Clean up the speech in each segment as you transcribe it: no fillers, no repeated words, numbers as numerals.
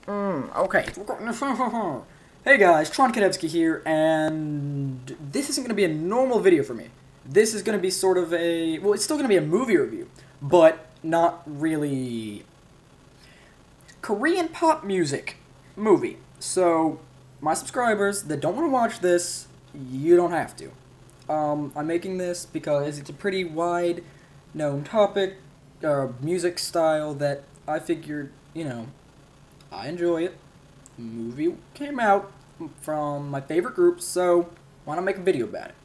Okay. Hey guys, TronKatEvsky here, and this isn't going to be a normal video for me. This is going to be sort of a... well, it's still going to be a movie review, but not really... Korean pop music movie. So, my subscribers that don't want to watch this, you don't have to. I'm making this because it's a pretty wide known topic, music style that I figured, you know, I enjoy it. The movie came out from my favorite group, so why not make a video about it?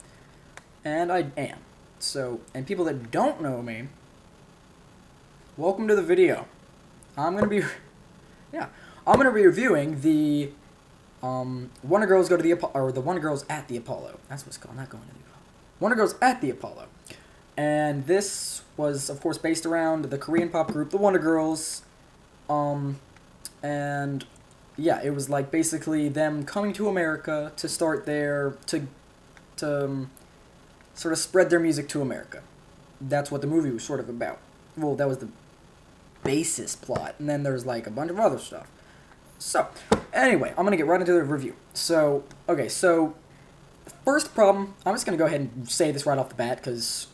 And I am. So, and people that don't know me, welcome to the video. I'm gonna be, I'm gonna be reviewing the Wonder Girls Go to the the Wonder Girls at the Apollo. That's what it's called. Not going to the Apollo. Wonder Girls at the Apollo. And this was, of course, based around the Korean pop group, the Wonder Girls. And yeah, it was like basically them coming to America to start their sort of spread their music to America. That's what the movie was sort of about. Well, that was the basis plot, and then there's like a bunch of other stuff. So, anyway, I'm gonna get right into the review. So, okay, so first problem, I'm just gonna go ahead and say this right off the bat because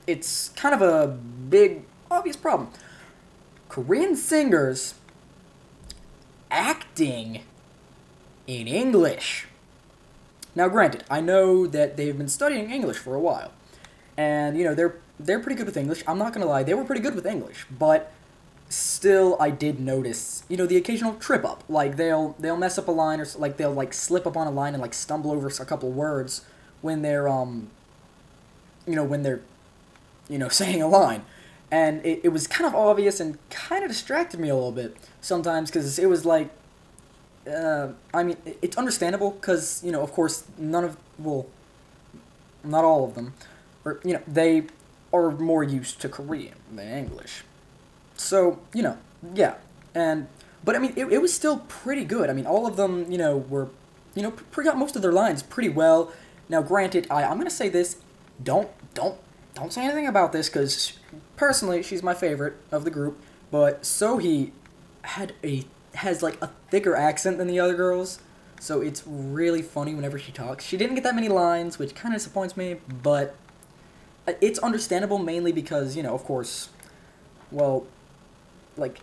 it's kind of a big, obvious problem. Korean singers acting in English. Now, granted, I know that they've been studying English for a while, and you know they're pretty good with English. I'm not gonna lie, they were pretty good with English, but still, I did notice, you know, the occasional trip up. Like they'll mess up a line, or like they'll like slip up on a line and like stumble over a couple words when they're saying a line. And it was kind of obvious and kind of distracted me a little bit sometimes because it was like, I mean, it's understandable because, you know, of course, not all of them, or, you know, they are more used to Korean than English. So, you know, yeah. But I mean, it was still pretty good. I mean, all of them, you know, got most of their lines pretty well. Now, granted, I'm going to say this, don't say anything about this, because personally, she's my favorite of the group, but Sohee has like a thicker accent than the other girls, so it's really funny whenever she talks. She didn't get that many lines, which kind of disappoints me, but it's understandable mainly because, you know, of course, well, like,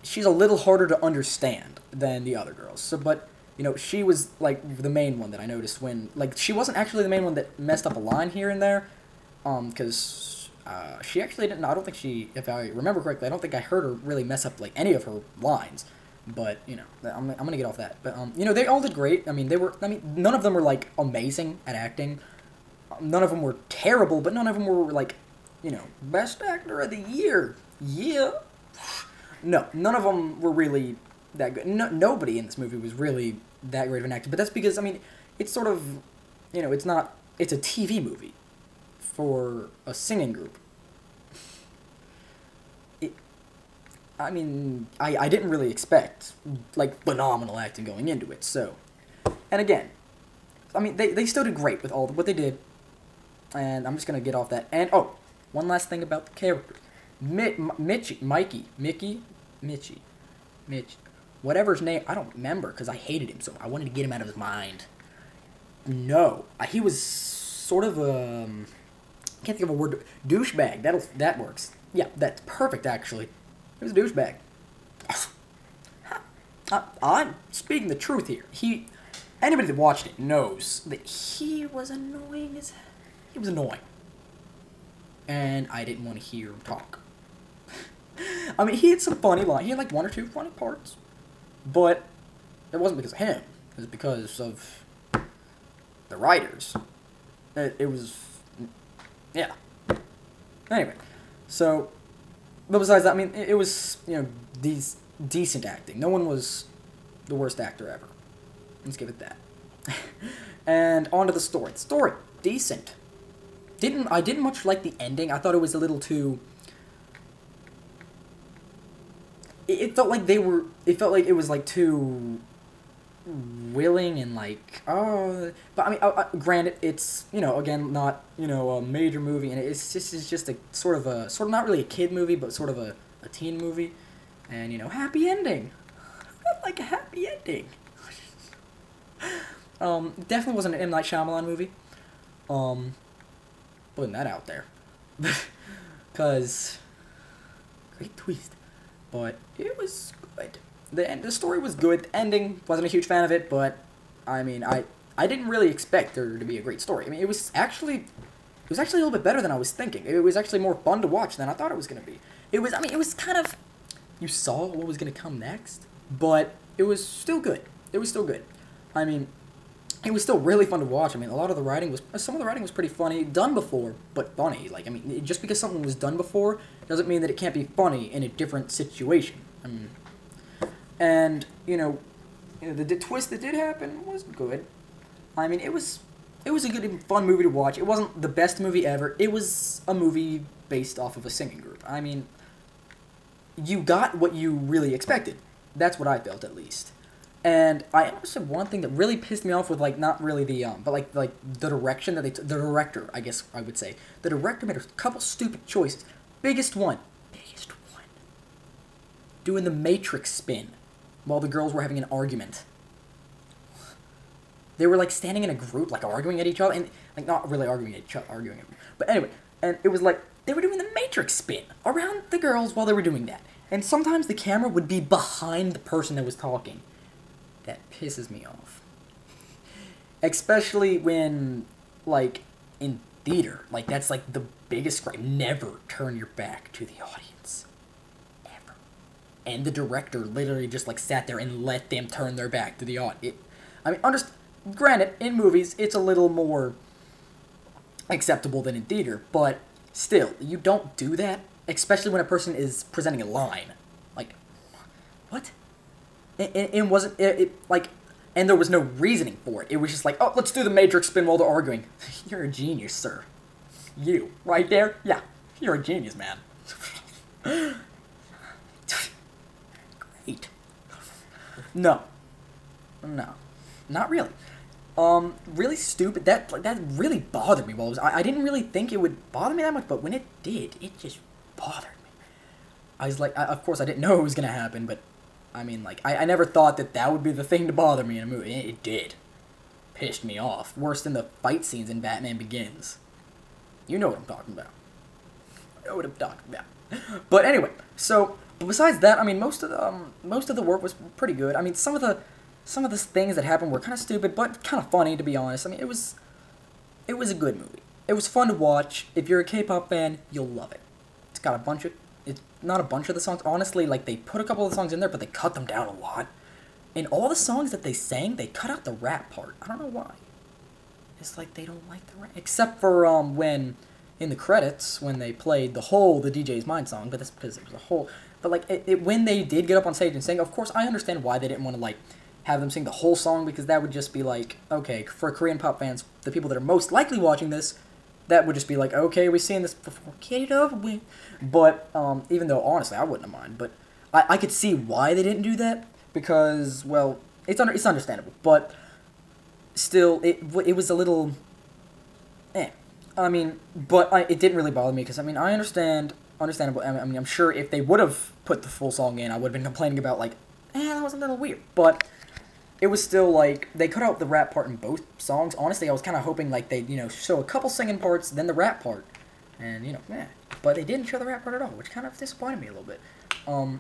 she's a little harder to understand than the other girls, so, but, you know, she was, like, the main one that I noticed when, like, she wasn't actually the main one that messed up a line here and there, because she actually didn't, I don't think she, if I remember correctly, I don't think I heard her really mess up, like, any of her lines, but, you know, I'm gonna get off that, but, you know, they all did great. I mean, none of them were, like, amazing at acting, none of them were terrible, but none of them were, like, you know, best actor of the year, yeah, no, none of them were really that good. Nobody in this movie was really that great of an actor, but that's because, I mean, it's sort of, you know, it's a TV movie for a singing group. I mean, I didn't really expect, like, phenomenal acting going into it, so, and again, I mean, they still did great with all what they did, and I'm just gonna get off that, and, oh, one last thing about the characters. Mitchie, whatever his name, I don't remember, because I hated him, so I wanted to get him out of his mind. No, he was sort of a, I can't think of a word, douchebag, that works. Yeah, that's perfect, actually. He was a douchebag. I'm speaking the truth here. Anybody that watched it knows that he was annoying as hell. He was annoying. And I didn't want to hear him talk. I mean, he had some funny lines. He had like one or two funny parts. But it wasn't because of him. It was because of the writers. It was... yeah. Anyway. So, but besides that, I mean, it was, you know, decent acting. No one was the worst actor ever. Let's give it that. And on to the story. The story, decent. I didn't much like the ending. I thought it was a little too... It felt like it was, like, too willing and, like, oh... But, I mean, granted, it's, you know, again, not, you know, a major movie, and it's just a sort of not really a kid movie, but sort of a teen movie. And, you know, happy ending. like a happy ending. Definitely wasn't an M. Night Shyamalan movie. Putting that out there. Cause great twist. But it was good. The story was good. The ending, wasn't a huge fan of it, but I mean I didn't really expect there to be a great story. I mean it was actually a little bit better than I was thinking. It was actually more fun to watch than I thought it was gonna be. It was kind of, you saw what was gonna come next, but it was still good. It was still good. I mean, it was still really fun to watch. I mean, some of the writing was pretty funny, done before, but funny. Like, I mean, just because something was done before doesn't mean that it can't be funny in a different situation. I mean, and the twist that did happen was good. I mean, it was a good and fun movie to watch. It wasn't the best movie ever. It was a movie based off of a singing group. I mean, you got what you really expected. That's what I felt, at least. And I also one thing that really pissed me off with, like, not really the but like the direction that the director, I guess I would say, the director made a couple stupid choices. Biggest one, doing the Matrix spin while the girls were having an argument. They were like standing in a group, like arguing at each other, and like not really arguing at each other, but anyway, and it was like they were doing the Matrix spin around the girls while they were doing that, and sometimes the camera would be behind the person that was talking. That pisses me off. Especially when, like, in theater. Like, that's, like, the biggest gripe. Never turn your back to the audience. Ever. And the director literally just, like, sat there and let them turn their back to the audience. I mean, granted, in movies, it's a little more acceptable than in theater. But, still, you don't do that. Especially when a person is presenting a line. Like, what? It wasn't, like, and there was no reasoning for it. It was just like, oh, let's do the Matrix spin while they're arguing. You're a genius, sir. You, right there? Yeah, you're a genius, man. Great. No, not really. Really stupid. That really bothered me. I didn't really think it would bother me that much, but when it did, it just bothered me. I was like, of course, I didn't know it was gonna happen, but. I mean, like, I never thought that would be the thing to bother me in a movie. It did. Pissed me off. Worse than the fight scenes in Batman Begins. You know what I'm talking about. But anyway, so, besides that, I mean, most of the work was pretty good. I mean, some of the things that happened were kind of stupid, but kind of funny, to be honest. I mean, it was a good movie. It was fun to watch. If you're a K-pop fan, you'll love it. It's got it's not a bunch of the songs. Honestly, like, they put a couple of the songs in there, but they cut them down a lot. In all the songs that they sang, they cut out the rap part. I don't know why. It's like they don't like the rap. Except for, when, in the credits, when they played the DJ's Mind song, but that's because it was a whole... But, like, when they did get up on stage and sing, of course, I understand why they didn't want to, like, have them sing the whole song, because that would just be like, okay, for Korean pop fans, the people that are most likely watching this, that would just be like, okay, we've seen this before, get it over with. But, even though, honestly, I wouldn't have mind, but I could see why they didn't do that, because, well, it's understandable, but still, it was a little, I mean, but it didn't really bother me, because, I mean, understandable, I mean, I'm sure if they would have put the full song in, I would have been complaining about, like, that was a little weird, but it was still, like, they cut out the rap part in both songs. Honestly, I was kind of hoping, like, they'd, show a couple singing parts, then the rap part. And, but they didn't show the rap part at all, which kind of disappointed me a little bit. I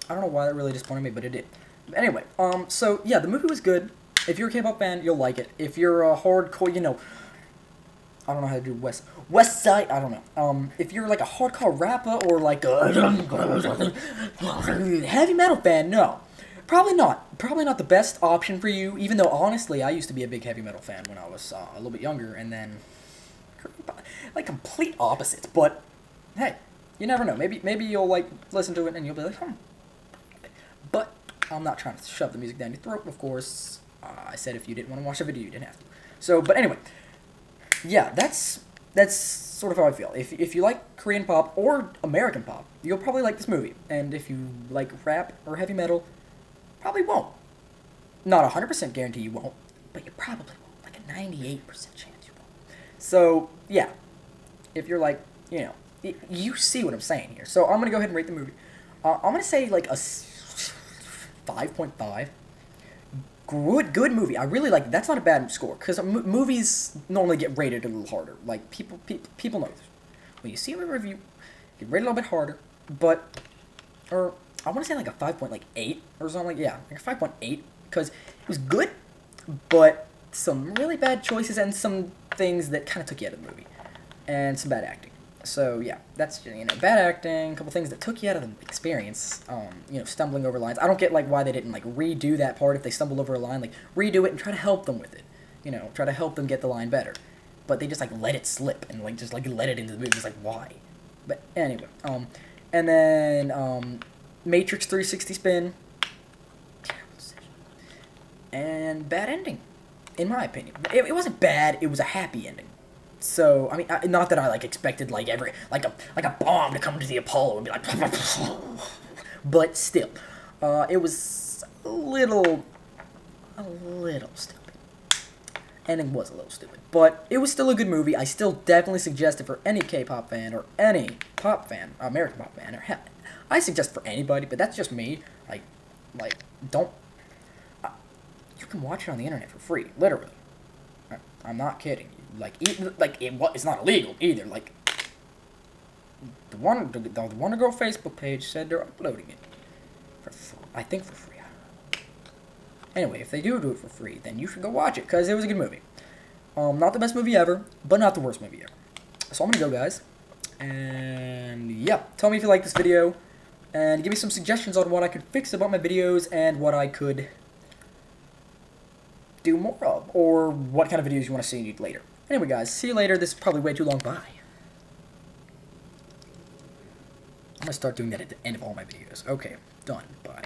don't know why that really disappointed me, but it did. But anyway, so, yeah, the movie was good. If you're a K-pop fan, you'll like it. If you're a hardcore, I don't know how to do West Side, I don't know. If you're, like, a hardcore rapper or, like, a heavy metal fan, no. Probably not. Probably not the best option for you, even though, honestly, I used to be a big heavy metal fan when I was a little bit younger, and then, like, complete opposites, but, hey, you never know. Maybe you'll, like, listen to it, and you'll be like, But, I'm not trying to shove the music down your throat, of course. I said if you didn't want to watch the video, you didn't have to. So, but anyway, yeah, that's sort of how I feel. If you like Korean pop or American pop, you'll probably like this movie, and if you like rap or heavy metal, probably won't. Not 100% guarantee you won't, but you probably won't. Like a 98% chance you won't. So, yeah. If you're like, you see what I'm saying here. So, I'm going to go ahead and rate the movie. I'm going to say like a 5.5. Good movie. I really like. That's not a bad score because movies normally get rated a little harder. Like people know this. When you see a review, get rated a little bit harder. But or I want to say like a 5.8 or something. Like yeah, like a 5.8 because it was good, but some really bad choices and some things that kind of took you out of the movie, and some bad acting. So yeah, that's bad acting, a couple things that took you out of the experience. Stumbling over lines. I don't get like why they didn't like redo that part if they stumbled over a line, like redo it and try to help them with it. Try to help them get the line better. But they just like let it slip and like just like let it into the movie. It's like why? But anyway, and then Matrix 360 spin, and bad ending, in my opinion. It wasn't bad. It was a happy ending. So I mean, not that I like expected like a bomb to come to the Apollo and be like, but still, it was a little stupid. Ending was a little stupid, but it was still a good movie. I still definitely suggest it for any K-pop fan or any pop fan, American pop fan, or hell, I suggest for anybody. But that's just me. Like don't. You can watch it on the internet for free, literally. I'm not kidding you. It's not illegal either. Like the Wonder Girl Facebook page said they're uploading it I think for free. Anyway, if they do it for free, then you should go watch it because it was a good movie. Not the best movie ever, but not the worst movie ever. So I'm gonna go, guys, and yeah, tell me if you like this video, and give me some suggestions on what I could fix about my videos and what I could do more of, or what kind of videos you want to see later. Anyway, guys, see you later. This is probably way too long. Bye. I'm going to start doing that at the end of all my videos. Okay, done. Bye.